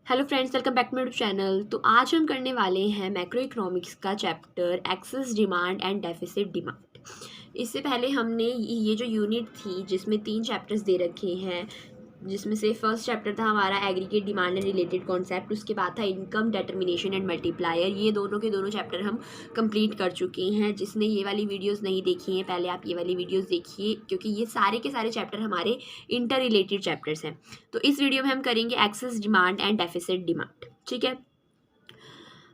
Hello friends, welcome back to my YouTube channel. तो आज हम करने वाले हैं मैक्रो इकोनॉमिक्स का chapter excess demand and deficit demand. इससे पहले हमने ये जो यूनिट थी जिसमें 3 चैप्टर्स दे रखे हैं, जिसमें से फर्स्ट चैप्टर था हमारा aggregate demand and related concept, उसके बाद था इनकम डिटर्मिनेशन एंड मल्टीप्लायर। ये दोनों के दोनों चैप्टर हम कंप्लीट कर चुके हैं। जिसने ये वाली वीडियोस नहीं देखी हैं, पहले आप ये वाली वीडियोस देखिए, क्योंकि ये सारे के सारे चैप्टर हमारे इंटर रिलेटेड चैप्टर्स हैं। तो इस वीडियो में हम करेंगे access demand and deficit demand, ठीक है।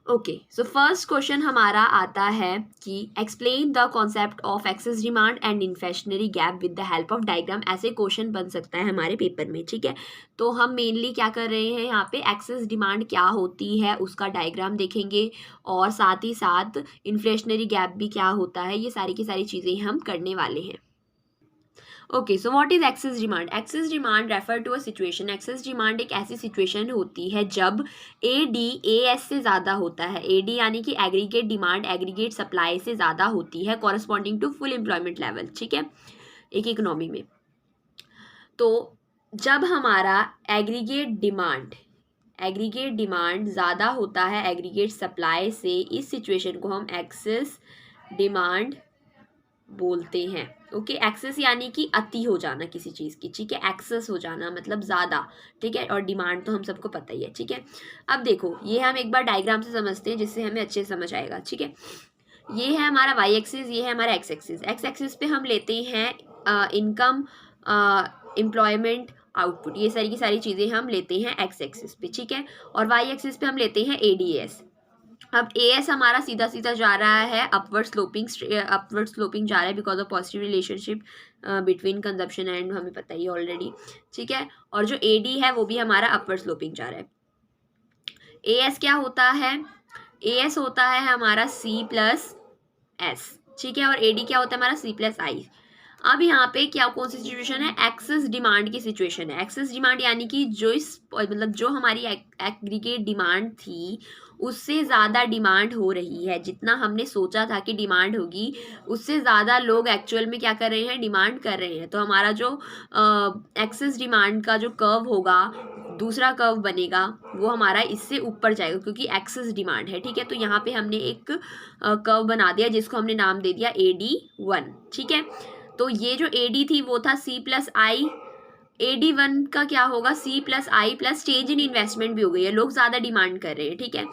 ओके, सो फर्स्ट क्वेश्चन हमारा आता है कि explain the concept of excess demand and inflationary gap with the help of diagram. ऐसे क्वेश्चन बन सकता है हमारे पेपर में, ठीक है। तो हम मेनली क्या कर रहे हैं यहाँ पे, एक्सेस डिमांड क्या होती है उसका डायग्राम देखेंगे, और साथ ही साथ इन्फ्लेशनरी गैप भी क्या होता है, ये सारी की सारी चीज़ें हम करने वाले हैं। Okay, so what is excess demand? Excess demand refer to a situation. Excess demand एक ऐसी सिचुएशन होती है जब ए डी ए एस से ज़्यादा होता है। ए डी यानी कि एग्रीगेट डिमांड एग्रीगेट सप्लाई से ज़्यादा होती है corresponding to full employment level, ठीक है, एक इकोनॉमी में। तो जब हमारा एग्रीगेट डिमांड ज़्यादा होता है एग्रीगेट सप्लाई से, इस सिचुएशन को हम एक्सेस डिमांड बोलते हैं। ओके, एक्सेस यानी कि अति हो जाना किसी चीज़ की, ठीक है। एक्सेस हो जाना मतलब ज़्यादा, ठीक है। और डिमांड तो हम सबको पता ही है, ठीक है। अब देखो, ये हम एक बार डायग्राम से समझते हैं जिससे हमें अच्छे से समझ आएगा, ठीक है। ये है हमारा वाई एक्सिस, ये है हमारा एक्स एक्सिस। एक्स एक्सिस पे हम लेते हैं इनकम, एम्प्लॉयमेंट, आउटपुट, ये सारी की सारी चीज़ें हम लेते हैं एक्स एक्सिस पे, ठीक है। और वाई एक्सिस पे हम लेते हैं एडीएस। अब एएस हमारा सीधा सीधा जा रहा है अपवर्ड स्लोपिंग जा रहा है because of positive relationship between consumption and, हमें पता ही ऑलरेडी, ठीक है। और जो एडी है वो भी हमारा अपवर्ड स्लोपिंग जा रहा है। एएस क्या होता है? एएस होता है हमारा सी प्लस एस, ठीक है। और एडी क्या होता है हमारा सी प्लस आई। अब यहाँ पे क्या कौन सी सिचुएशन है? एक्सेस डिमांड की सिचुएशन है। एक्सेस डिमांड यानी कि जो हमारी एग्रीगेट डिमांड थी उससे ज़्यादा डिमांड हो रही है। जितना हमने सोचा था कि डिमांड होगी उससे ज़्यादा लोग एक्चुअल में क्या कर रहे हैं, डिमांड कर रहे हैं। तो हमारा जो एक्सेस डिमांड का जो कर्व होगा, दूसरा कर्व बनेगा, वो हमारा इससे ऊपर जाएगा क्योंकि एक्सेस डिमांड है, ठीक है। तो यहाँ पे हमने एक कर्व बना दिया जिसको हमने नाम दे दिया AD1, ठीक है। तो ये जो AD थी वो था C प्लस आई। AD1 का क्या होगा? C plus I plus change in investment भी हो गई है, लोग ज़्यादा डिमांड कर रहे हैं, ठीक है।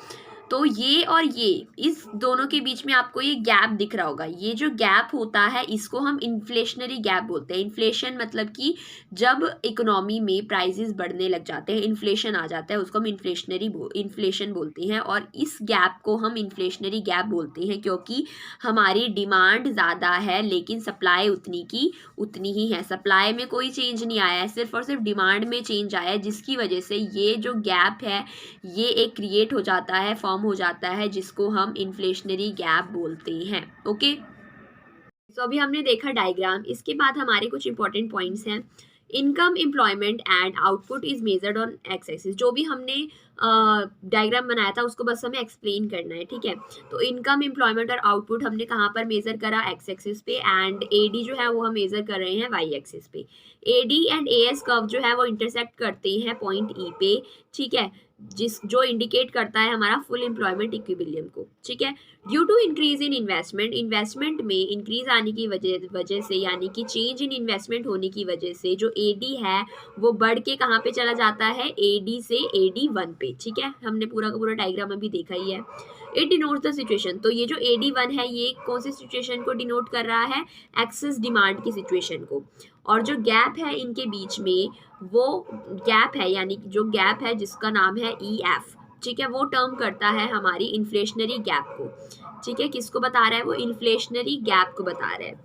तो ये और ये, इस दोनों के बीच में आपको ये गैप दिख रहा होगा। ये जो गैप होता है इसको हम इन्फ्लेशनरी गैप बोलते हैं। इन्फ्लेशन मतलब कि जब इकोनॉमी में प्राइसेस बढ़ने लग जाते हैं, इन्फ्लेशन आ जाता है, उसको हम इन्फ्लेशन बोलते हैं। और इस गैप को हम इन्फ्लेशनरी गैप बोलते हैं क्योंकि हमारी डिमांड ज़्यादा है लेकिन सप्लाई उतनी की उतनी ही है। सप्लाई में कोई चेंज नहीं आया है, सिर्फ और सिर्फ डिमांड में चेंज आया है, जिसकी वजह से ये जो गैप है ये एक क्रिएट हो जाता है, फॉर्म हो जाता है, जिसको हम इन्फ्लेशनरी गैप बोलते हैं। ओके, तो अभी हमने देखा डायग्राम। इसके बाद हमारे कुछ इंपॉर्टेंट पॉइंट्स हैं। Income, employment and output is measured on x axis. जो भी हमने डायग्राम बनाया था उसको बस हमें एक्सप्लेन करना है, ठीक है। तो इनकम, एम्प्लॉयमेंट और आउटपुट हमने कहाँ पर मेजर करा? एक्स एक्सिस पे। एंड एडी जो है वो हम मेजर कर रहे हैं वाई एक्सिस पे। एडी एंड एएस कर्व जो है वो इंटरसेक्ट करते हैं पॉइंट ई पे, ठीक है, जो इंडिकेट करता है हमारा फुल एम्प्लॉयमेंट इक्विलिब्रियम को, ठीक है। Due to increase in investment में इंक्रीज आने की वजह से, यानी कि चेंज इन इन्वेस्टमेंट होने की वजह से जो एडी है वो बढ़ के कहाँ पे चला जाता है? एडी से AD1 पे, ठीक है। हमने पूरा का पूरा डायग्राम अभी देखा ही है। It denotes the situation. तो ये जो AD1 है ये कौन सी सिचुएशन को डिनोट कर रहा है? एक्सेस डिमांड की सिचुएशन को। और जो गैप है इनके बीच में, वो गैप है, यानी कि जो गैप है जिसका नाम है EF, ठीक है, वो टर्म करता है हमारी इन्फ्लेशनरी गैप को, ठीक है। किसको बता रहा है? वो इन्फ्लेशनरी गैप को बता रहा है।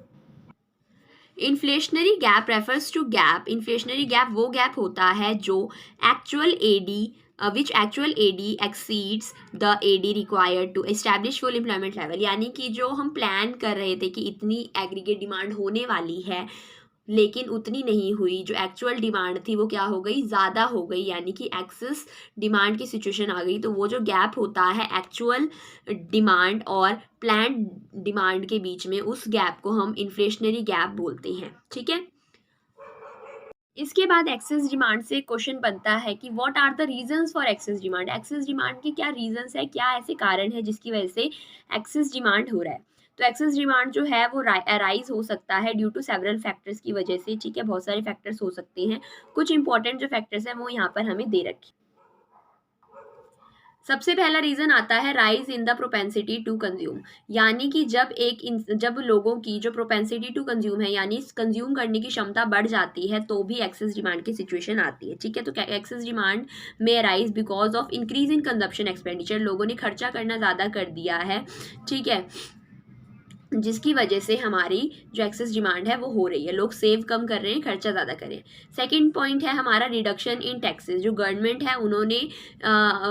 Inflationary gap refers to gap. Inflationary gap वो गैप होता है जो actual AD which actual AD exceeds the AD required to establish full employment level। यानी कि जो हम प्लान कर रहे थे कि इतनी एग्रीगेट डिमांड होने वाली है लेकिन उतनी नहीं हुई, जो एक्चुअल डिमांड थी वो क्या हो गई? ज़्यादा हो गई, यानी कि एक्सेस डिमांड की सिचुएशन आ गई। तो वो जो गैप होता है एक्चुअल डिमांड और प्लान डिमांड के बीच में, उस गैप को हम इन्फ्लेशनरी गैप बोलते हैं, ठीक है। इसके बाद एक्सेस डिमांड से क्वेश्चन बनता है कि what are the reasons for excess demand. Excess demand के क्या रीजंस है, क्या ऐसे कारण है जिसकी वजह से एक्सेस डिमांड हो रहा है। तो एक्सेस डिमांड जो है वो अराइज हो सकता है ड्यू टू सेवरल फैक्टर्स की वजह से, ठीक है, बहुत सारे फैक्टर्स हो सकते हैं। कुछ इंपॉर्टेंट जो फैक्टर्स हैं वो यहाँ पर हमें दे रखे। सबसे पहला रीजन आता है rise in the propensity to consume, यानी कि जब लोगों की जो प्रोपेंसिटी टू कंज्यूम है, यानी कंज्यूम करने की क्षमता बढ़ जाती है, तो भी एक्सेस डिमांड की सिचुएशन आती है, ठीक है। तो एक्सेस डिमांड में rise because of increase in consumption expenditure, लोगों ने खर्चा करना ज़्यादा कर दिया है, ठीक है, जिसकी वजह से हमारी जो एक्सेस डिमांड है वो हो रही है, लोग सेव कम कर रहे हैं, खर्चा ज़्यादा कर रहे हैं। सेकंड पॉइंट है हमारा रिडक्शन इन टैक्सेस, जो गवर्नमेंट है उन्होंने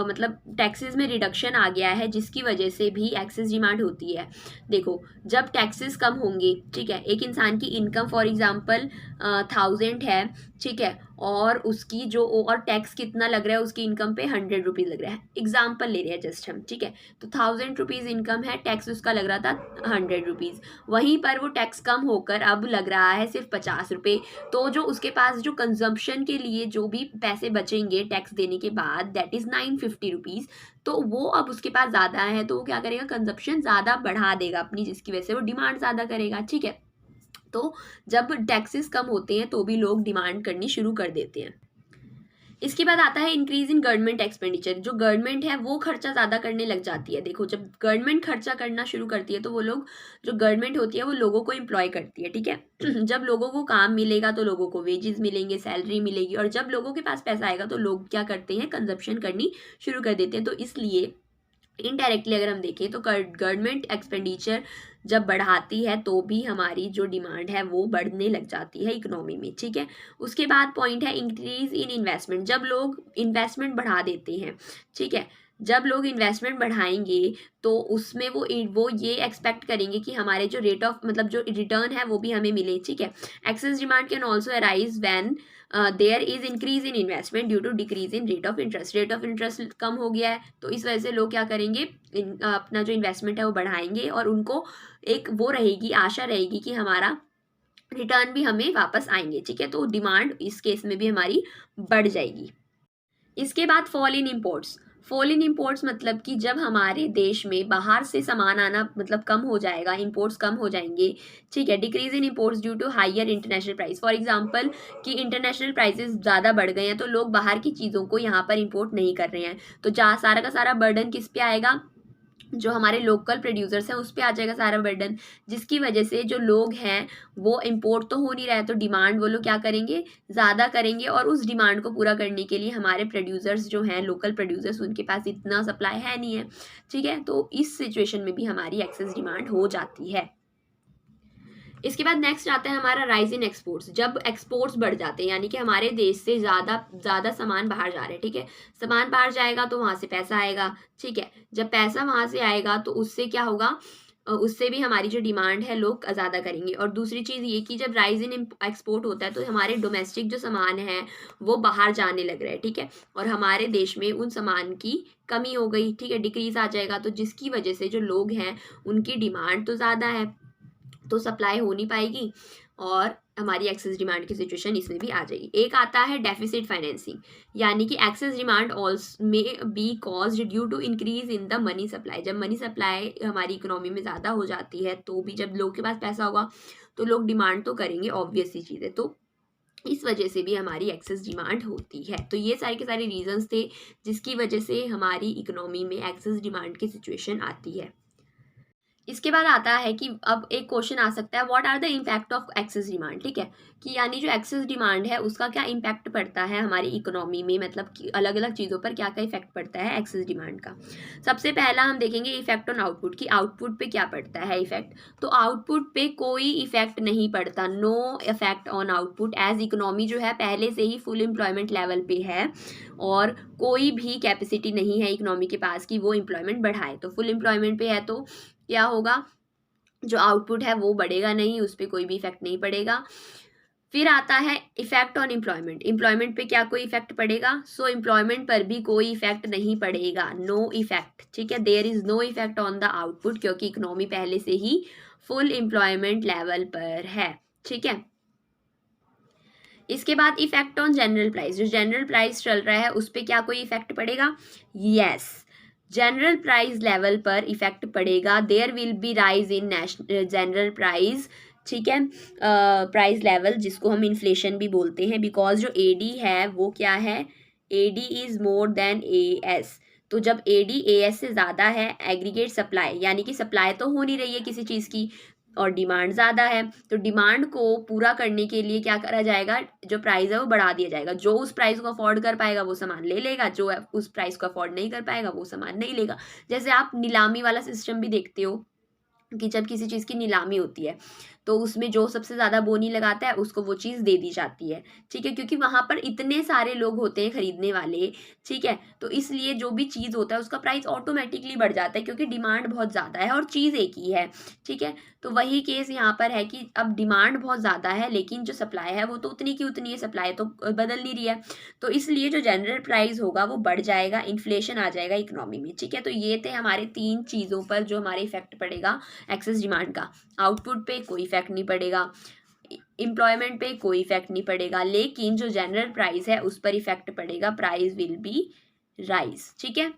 मतलब टैक्सेस में रिडक्शन आ गया है, जिसकी वजह से भी एक्सेस डिमांड होती है। देखो, जब टैक्सेस कम होंगे, ठीक है, एक इंसान की इनकम फॉर एग्जांपल 1000 है, ठीक है, और उसकी जो और टैक्स कितना लग रहा है उसकी इनकम पे 100 रुपीज़ लग रहा है, एग्जाम्पल ले रहे हैं जस्ट हम, ठीक है। तो 1000 रुपीज़ इनकम है, टैक्स उसका लग रहा था 100 रुपीज़, वहीं पर वो टैक्स कम होकर अब लग रहा है सिर्फ 50 रुपये। तो जो उसके पास जो कंजम्पशन के लिए जो भी पैसे बचेंगे टैक्स देने के बाद, दैट इज़ 950 रुपीज़। तो वो अब उसके पास ज़्यादा है, तो वो क्या करेगा, कंजम्पशन ज़्यादा बढ़ा देगा अपनी, जिसकी वजह से वो डिमांड ज़्यादा करेगा, ठीक है। तो जब टैक्सेस कम होते हैं तो भी लोग डिमांड करनी शुरू कर देते हैं। इसके बाद आता है इंक्रीज इन गवर्नमेंट एक्सपेंडिचर, जो गवर्नमेंट है वो खर्चा ज़्यादा करने लग जाती है। देखो, जब गवर्नमेंट खर्चा करना शुरू करती है तो वो लोग, जो गवर्नमेंट होती है वो लोगों को एम्प्लॉय करती है, ठीक है। जब लोगों को काम मिलेगा तो लोगों को वेजेस मिलेंगे, सैलरी मिलेगी, और जब लोगों के पास पैसा आएगा तो लोग क्या करते हैं, कंजप्शन करनी शुरू कर देते हैं। तो इसलिए इनडायरेक्टली अगर हम देखें तो गवर्नमेंट एक्सपेंडिचर जब बढ़ाती है तो भी हमारी जो डिमांड है वो बढ़ने लग जाती है इकोनॉमी में, ठीक है। उसके बाद पॉइंट है इंक्रीज इन इन्वेस्टमेंट, जब लोग इन्वेस्टमेंट बढ़ा देते हैं, ठीक है, जब लोग इन्वेस्टमेंट बढ़ाएंगे तो उसमें वो ये एक्सपेक्ट करेंगे कि हमारे जो रेट ऑफ मतलब जो रिटर्न है वो भी हमें मिले, ठीक है। Excess demand can also arise when there is increase in investment due to decrease in rate of interest, rate of interest कम हो गया है तो इस वजह से लोग क्या करेंगे, अपना जो इन्वेस्टमेंट है वो बढ़ाएंगे, और उनको एक वो रहेगी, आशा रहेगी कि हमारा रिटर्न भी हमें वापस आएंगे, ठीक है। तो डिमांड इस केस में भी हमारी बढ़ जाएगी। इसके बाद fall in imports, fall in imports मतलब कि जब हमारे देश में बाहर से सामान आना मतलब कम हो जाएगा, इम्पोर्ट्स कम हो जाएंगे, ठीक है। Decrease in imports due to higher international price, for example कि इंटरनेशनल प्राइसेस ज़्यादा बढ़ गए हैं तो लोग बाहर की चीज़ों को यहाँ पर इम्पोर्ट नहीं कर रहे हैं, तो जहाँ सारा का सारा बर्डन किस पे आएगा, जो हमारे लोकल प्रोड्यूसर्स हैं उस पे आ जाएगा सारा बर्डन, जिसकी वजह से जो लोग हैं वो इंपोर्ट तो हो नहीं रहा है, तो डिमांड वो लोग क्या करेंगे, ज़्यादा करेंगे, और उस डिमांड को पूरा करने के लिए हमारे प्रोड्यूसर्स जो हैं, लोकल प्रोड्यूसर्स, उनके पास इतना सप्लाई है नहीं है, ठीक है। तो इस सिचुएशन में भी हमारी एक्सेस डिमांड हो जाती है। इसके बाद नेक्स्ट आता है हमारा राइज इन एक्सपोर्ट्स, जब एक्सपोर्ट्स बढ़ जाते हैं, यानी कि हमारे देश से ज़्यादा सामान बाहर जा रहे हैं, ठीक है, सामान बाहर जाएगा तो वहाँ से पैसा आएगा, ठीक है, जब पैसा वहाँ से आएगा तो उससे क्या होगा, उससे भी हमारी जो डिमांड है लोग ज़्यादा करेंगे। और दूसरी चीज़ ये कि जब राइज इन एक्सपोर्ट होता है तो हमारे डोमेस्टिक जो सामान है वो बाहर जाने लग रहा है, ठीक है, और हमारे देश में उन सामान की कमी हो गई, ठीक है, डिक्रीज आ जाएगा, तो जिसकी वजह से जो लोग हैं उनकी डिमांड तो ज़्यादा है, तो सप्लाई हो नहीं पाएगी, और हमारी एक्सेस डिमांड की सिचुएशन इसमें भी आ जाएगी। एक आता है डेफिसिट फाइनेंसिंग, यानी कि excess demand also may be caused due to increase in the money supply, जब मनी सप्लाई हमारी इकोनॉमी में ज़्यादा हो जाती है तो भी जब लोग के पास पैसा होगा तो लोग डिमांड तो करेंगे, ऑब्वियस सी चीज़ है, तो इस वजह से भी हमारी एक्सेस डिमांड होती है। तो ये सारे के सारे रीजंस थे जिसकी वजह से हमारी इकोनॉमी में एक्सेस डिमांड की सिचुएशन आती है। इसके बाद आता है कि अब एक क्वेश्चन आ सकता है, what are the impact of excess demand, ठीक है, कि यानी जो एक्सेस डिमांड है उसका क्या इम्पैक्ट पड़ता है हमारी इकोनॉमी में, मतलब कि अलग अलग चीज़ों पर क्या क्या इफेक्ट पड़ता है एक्सेस डिमांड का। सबसे पहला हम देखेंगे इफेक्ट ऑन आउटपुट, कि आउटपुट पे क्या पड़ता है इफेक्ट। तो आउटपुट पे कोई इफेक्ट नहीं पड़ता, no effect on output, as economy जो है पहले से ही फुल एम्प्लॉयमेंट लेवल पे है, और कोई भी कैपेसिटी नहीं है इकोनॉमी के पास कि वो एम्प्लॉयमेंट बढ़ाए। तो फुल एम्प्लॉयमेंट पे है तो क्या होगा, जो आउटपुट है वो बढ़ेगा नहीं, उस पर कोई भी इफेक्ट नहीं पड़ेगा। फिर आता है इफेक्ट ऑन एम्प्लॉयमेंट, एम्प्लॉयमेंट पे क्या कोई इफेक्ट पड़ेगा, सो एम्प्लॉयमेंट पर भी कोई इफेक्ट नहीं पड़ेगा, नो इफेक्ट, ठीक है, there is no effect on the output, क्योंकि इकोनॉमी पहले से ही फुल एम्प्लॉयमेंट लेवल पर है, ठीक है। इसके बाद इफेक्ट ऑन जनरल प्राइस, जो जनरल प्राइस चल रहा है उस पर क्या कोई इफेक्ट पड़ेगा? यस, जनरल प्राइस लेवल पर इफेक्ट पड़ेगा। There will be rise in national general price, ठीक है, प्राइस लेवल, जिसको हम इन्फ्लेशन भी बोलते हैं, बिकॉज जो एडी है वो क्या है? AD is more than AS. तो जब एडी एएस से ज़्यादा है, एग्रीगेट सप्लाई, यानी कि सप्लाई तो हो नहीं रही है किसी चीज़ की और डिमांड ज़्यादा है, तो डिमांड को पूरा करने के लिए क्या करा जाएगा? जो प्राइस है वो बढ़ा दिया जाएगा। जो उस प्राइस को अफोर्ड कर पाएगा वो सामान ले लेगा, जो उस प्राइस को अफोर्ड नहीं कर पाएगा वो सामान नहीं लेगा। जैसे आप नीलामी वाला सिस्टम भी देखते हो कि जब किसी चीज़ की नीलामी होती है तो उसमें जो सबसे ज़्यादा बोनी लगाता है उसको वो चीज़ दे दी जाती है, ठीक है, क्योंकि वहाँ पर इतने सारे लोग होते हैं खरीदने वाले, ठीक है, तो इसलिए जो भी चीज़ होता है उसका प्राइस ऑटोमेटिकली बढ़ जाता है क्योंकि डिमांड बहुत ज़्यादा है और चीज़ एक ही है, ठीक है। तो वही केस यहाँ पर है कि अब डिमांड बहुत ज़्यादा है लेकिन जो सप्लाई है वो तो उतनी की उतनी है, सप्लाई तो बदल नहीं रही है, तो इसलिए जो जनरल प्राइस होगा वो बढ़ जाएगा, इन्फ्लेशन आ जाएगा इकोनॉमी में, ठीक है। तो ये थे हमारे 3 चीज़ों पर जो हमारे इफेक्ट पड़ेगा एक्सेस डिमांड का। आउटपुट पे कोई इफेक्ट नहीं पड़ेगा, एम्प्लॉयमेंट पे कोई इफेक्ट नहीं पड़ेगा, लेकिन जो जनरल प्राइस है उस पर इफेक्ट पड़ेगा, प्राइस विल बी राइज, ठीक है।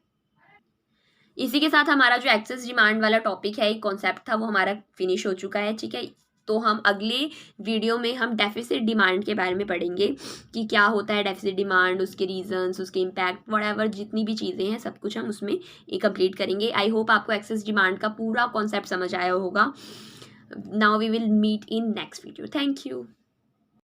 इसी के साथ हमारा जो एक्सेस डिमांड वाला टॉपिक है, एक कॉन्सेप्ट था, वो हमारा फिनिश हो चुका है, ठीक है। तो हम अगले वीडियो में हम डेफिसिट डिमांड के बारे में पढ़ेंगे कि क्या होता है डेफिसिट डिमांड, उसके रीजंस, उसके इम्पैक्ट, व्हाटएवर जितनी भी चीज़ें हैं सब कुछ हम उसमें कंप्लीट करेंगे। आई होप आपको एक्सेस डिमांड का पूरा कॉन्सेप्ट समझ आया होगा। Now we will meet in next video. Thank you.